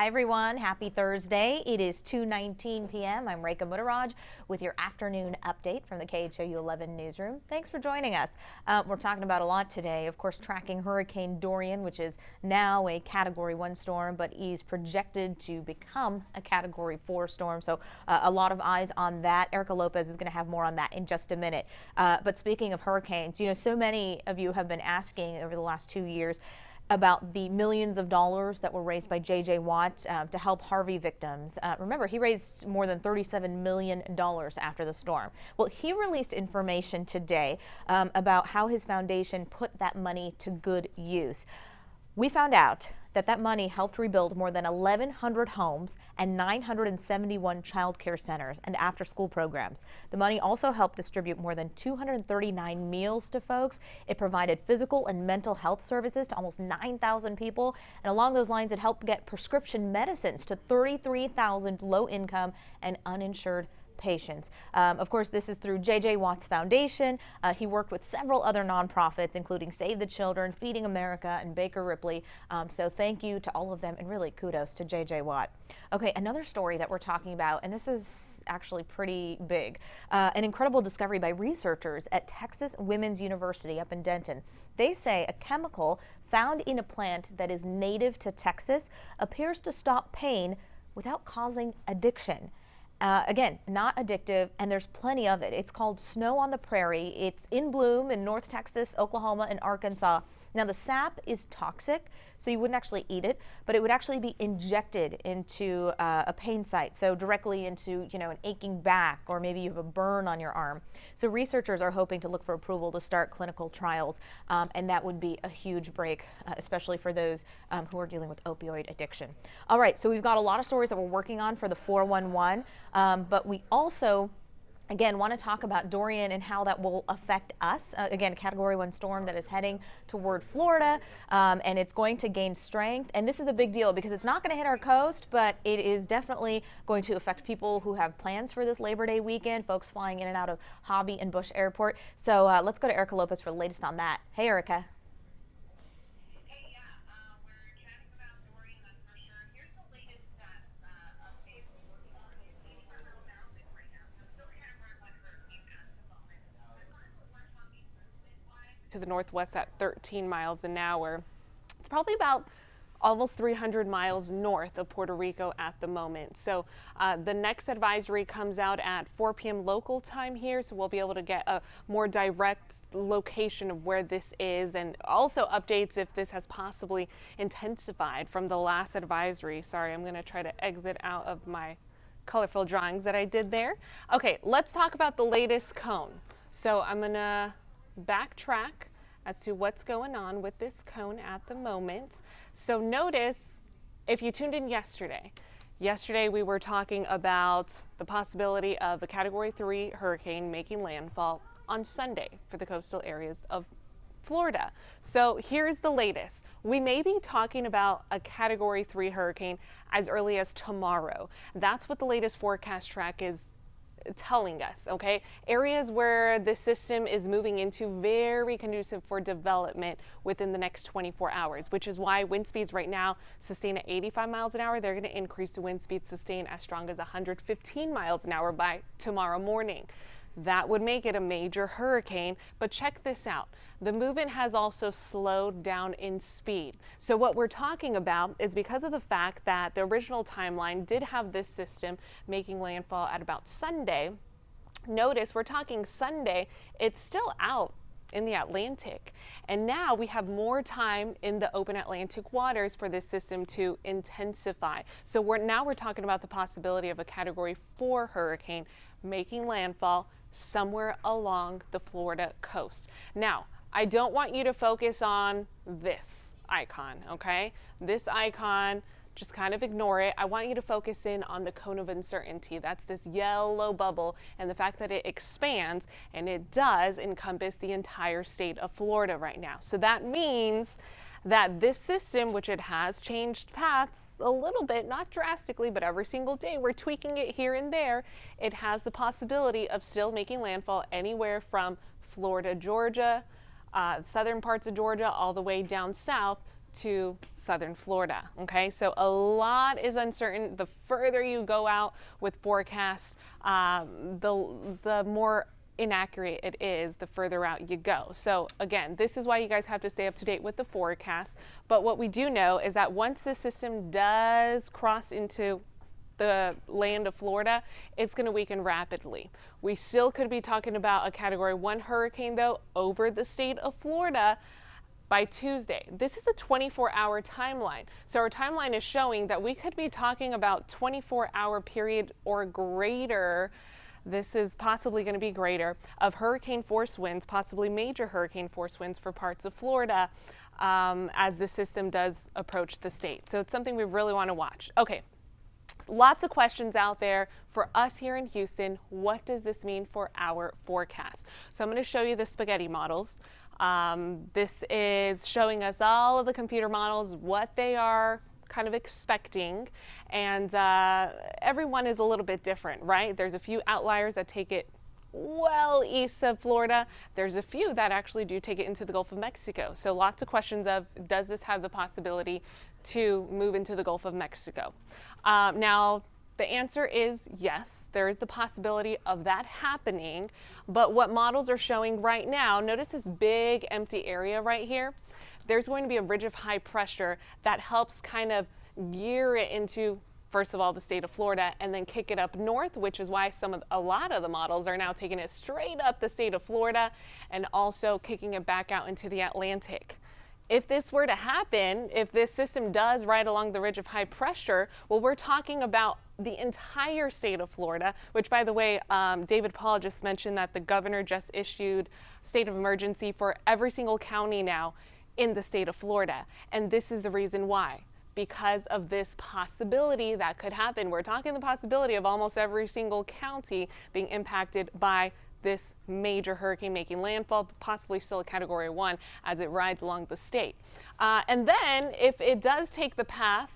Hi everyone, happy Thursday. It is 2:19 p.m. I'm Rekha Muttaraj with your afternoon update from the KHOU 11 newsroom. Thanks for joining us. We're talking about a lot today, of course, tracking Hurricane Dorian, which is now a Category 1 storm, but is projected to become a Category 4 storm. So a lot of eyes on that. Erica Lopez is going to have more on that in just a minute. But speaking of hurricanes, so many of you have been asking over the last 2 years about the millions of dollars that were raised by J.J. Watt to help Harvey victims. Remember, he raised more than $37 million after the storm. Well, he released information today about how his foundation put that money to good use. We found out that that money helped rebuild more than 1,100 homes and 971 child care centers and after-school programs. The money also helped distribute more than 239 meals to folks. It provided physical and mental health services to almost 9,000 people. And along those lines, it helped get prescription medicines to 33,000 low-income and uninsured patients. Of course, this is through J.J. Watt's foundation. He worked with several other nonprofits, including Save the Children, Feeding America, and Baker Ripley. So thank you to all of them, and really kudos to J.J. Watt. Okay, another story that we're talking about, and this is actually pretty big. An incredible discovery by researchers at Texas Women's University up in Denton. They say a chemical found in a plant that is native to Texas appears to stop pain without causing addiction. Again, not addictive, and there's plenty of it. It's called Snow on the Prairie. It's in bloom in North Texas, Oklahoma, and Arkansas. Now, the sap is toxic, so you wouldn't actually eat it, but it would actually be injected into a pain site, so directly into, an aching back, or maybe you have a burn on your arm. So researchers are hoping to look for approval to start clinical trials, and that would be a huge break, especially for those who are dealing with opioid addiction. All right, so we've got a lot of stories that we're working on for the 411, but we also again, want to talk about Dorian and how that will affect us. Again, Category 1 storm that is heading toward Florida, and it's going to gain strength. And this is a big deal because it's not going to hit our coast, but it is definitely going to affect people who have plans for this Labor Day weekend, folks flying in and out of Harvey and Bush Airport. So let's go to Erica Lopez for the latest on that. Hey, Erica. To the northwest at 13 miles an hour. It's probably about almost 300 miles north of Puerto Rico at the moment. So the next advisory comes out at 4 p.m. local time here, so we'll be able to get a more direct location of where this is, and also updates if this has possibly intensified from the last advisory. Sorry, I'm going to try to exit out of my colorful drawings that I did there. Okay, let's talk about the latest cone. So I'm going to backtrack as to what's going on with this cone at the moment. So notice, if you tuned in yesterday we were talking about the possibility of a Category 3 hurricane making landfall on Sunday for the coastal areas of Florida. So here's the latest. We may be talking about a Category 3 hurricane as early as tomorrow. That's what the latest forecast track is telling us, okay? Areas where the system is moving into very conducive for development within the next 24 hours, which is why wind speeds right now sustain at 85 miles an hour. They're going to increase to wind speeds sustain as strong as 115 miles an hour by tomorrow morning. That would make it a major hurricane, but check this out. The movement has also slowed down in speed. So what we're talking about is because of the fact that the original timeline did have this system making landfall at about Sunday. Notice we're talking Sunday, it's still out in the Atlantic. And now we have more time in the open Atlantic waters for this system to intensify. So we're talking about the possibility of a Category 4 hurricane making landfall somewhere along the Florida coast. Now, I don't want you to focus on this icon, okay? This icon, just kind of ignore it. I want you to focus in on the cone of uncertainty. That's this yellow bubble, and the fact that it expands, and it does encompass the entire state of Florida right now. So that means that this system, which it has changed paths a little bit, not drastically, but every single day we're tweaking it here and there, it has the possibility of still making landfall anywhere from Florida, Georgia, southern parts of Georgia, all the way down south to southern Florida. Okay, so a lot is uncertain. The further you go out with forecasts, the more inaccurate it is the further out you go. So again, this is why you guys have to stay up to date with the forecast. But what we do know is that once the system does cross into the land of Florida, it's going to weaken rapidly. We still could be talking about a Category 1 hurricane though over the state of Florida by Tuesday. This is a 24-hour timeline. So our timeline is showing that we could be talking about 24-hour period or greater. This is possibly going to be greater of hurricane force winds, possibly major hurricane force winds for parts of Florida as the system does approach the state. So it's something we really want to watch. Okay, lots of questions out there for us here in Houston. What does this mean for our forecast? So I'm going to show you the spaghetti models. This is showing us all of the computer models, what they are kind of expecting, and everyone is a little bit different, right? There's a few outliers that take it well east of Florida. There's a few that actually do take it into the Gulf of Mexico. So lots of questions of, does this have the possibility to move into the Gulf of Mexico? Now, the answer is yes, there is the possibility of that happening, but what models are showing right now, notice this big empty area right here. There's going to be a ridge of high pressure that helps kind of gear it into, first of all, the state of Florida, and then kick it up north, which is why a lot of the models are now taking it straight up the state of Florida and also kicking it back out into the Atlantic. If this were to happen, if this system does ride along the ridge of high pressure, well, we're talking about the entire state of Florida, which, by the way, David Paul just mentioned that the governor just issued state of emergency for every single county now in the state of Florida. And this is the reason why. Because of this possibility that could happen. We're talking the possibility of almost every single county being impacted by this major hurricane making landfall, possibly still a Category 1 as it rides along the state. And then if it does take the path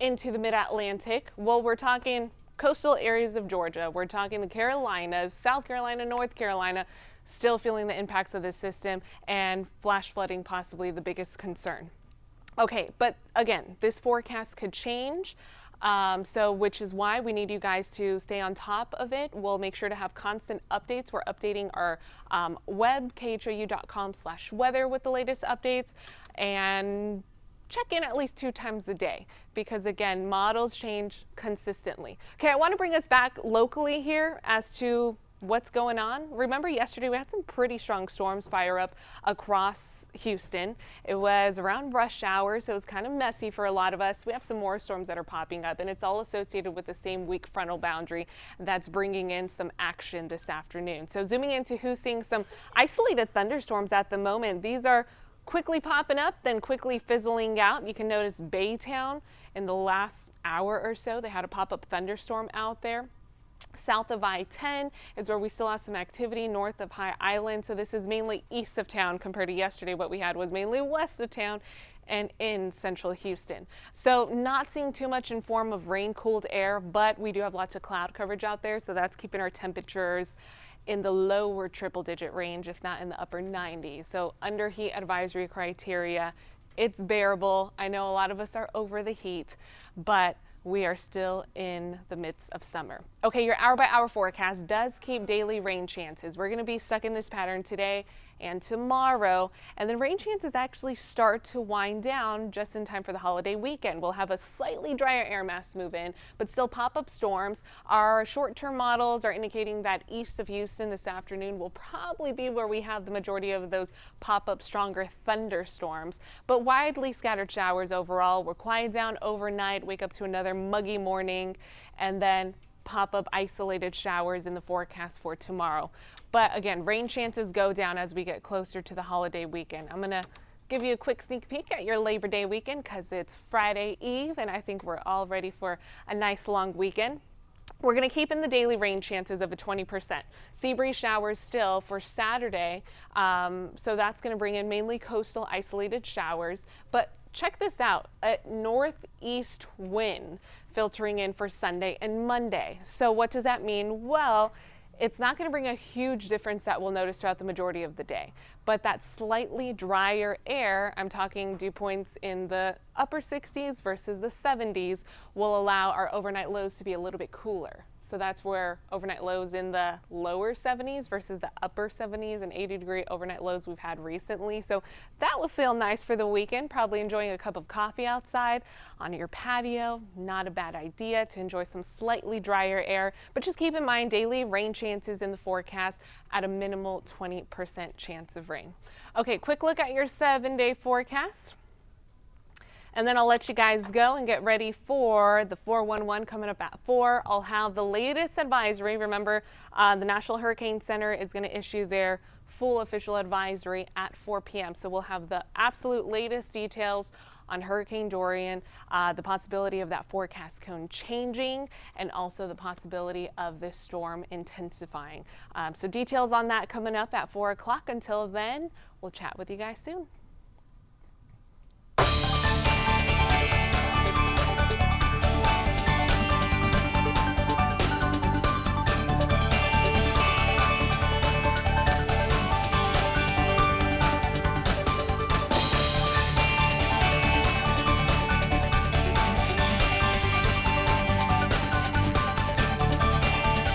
into the mid-Atlantic, well, we're talking coastal areas of Georgia. We're talking the Carolinas, South Carolina, North Carolina, still feeling the impacts of this system, and flash flooding possibly the biggest concern. Okay, but again, this forecast could change, which is why we need you guys to stay on top of it. We'll make sure to have constant updates. We're updating our web, khou.com/weather, with the latest updates, and check in at least 2 times a day because, again, models change consistently. Okay, I want to bring us back locally here as to what's going on. Remember yesterday we had some pretty strong storms fire up across Houston. It was around rush hour, so it was kind of messy for a lot of us. We have some more storms that are popping up, and it's all associated with the same weak frontal boundary that's bringing in some action this afternoon. So zooming into who's seeing some isolated thunderstorms at the moment. These are quickly popping up, then quickly fizzling out. You can notice Baytown in the last hour or so, they had a pop-up thunderstorm out there. South of I-10 is where we still have some activity, north of High Island. So this is mainly east of town compared to yesterday. What we had was mainly west of town and in central Houston. So not seeing too much in form of rain-cooled air, but we do have lots of cloud coverage out there. So that's keeping our temperatures in the lower triple-digit range, if not in the upper 90s. So under heat advisory criteria, it's bearable. I know a lot of us are over the heat, but we are still in the midst of summer. Okay, your hour-by-hour forecast does keep daily rain chances. We're going to be stuck in this pattern today and tomorrow, and then rain chances actually start to wind down just in time for the holiday weekend. We'll have a slightly drier air mass move in, but still pop-up storms. Our short-term models are indicating that east of Houston this afternoon will probably be where we have the majority of those pop-up stronger thunderstorms, but widely scattered showers overall. We'll quiet down overnight, wake up to another muggy morning, and then pop-up isolated showers in the forecast for tomorrow. But again, rain chances go down as we get closer to the holiday weekend. I'm going to give you a quick sneak peek at your Labor Day weekend because it's Friday Eve, and I think we're all ready for a nice long weekend. We're going to keep in the daily rain chances of a 20%. Sea breeze showers still for Saturday, so that's going to bring in mainly coastal isolated showers. But check this out, a northeast wind filtering in for Sunday and Monday. So what does that mean? Well, It's not going to bring a huge difference that we'll notice throughout the majority of the day, but that slightly drier air, I'm talking dew points in the upper 60s versus the 70s, will allow our overnight lows to be a little bit cooler. So that's where overnight lows in the lower 70s versus the upper 70s and 80-degree overnight lows we've had recently. So that will feel nice for the weekend, probably enjoying a cup of coffee outside on your patio. Not a bad idea to enjoy some slightly drier air, but just keep in mind daily rain chances in the forecast at a minimal 20% chance of rain. Okay, quick look at your 7-day forecast. And then I'll let you guys go and get ready for the 411 coming up at 4. I'll have the latest advisory. Remember, the National Hurricane Center is going to issue their full official advisory at 4 p.m. So we'll have the absolute latest details on Hurricane Dorian, the possibility of that forecast cone changing, and also the possibility of this storm intensifying. So details on that coming up at 4 o'clock. Until then, we'll chat with you guys soon.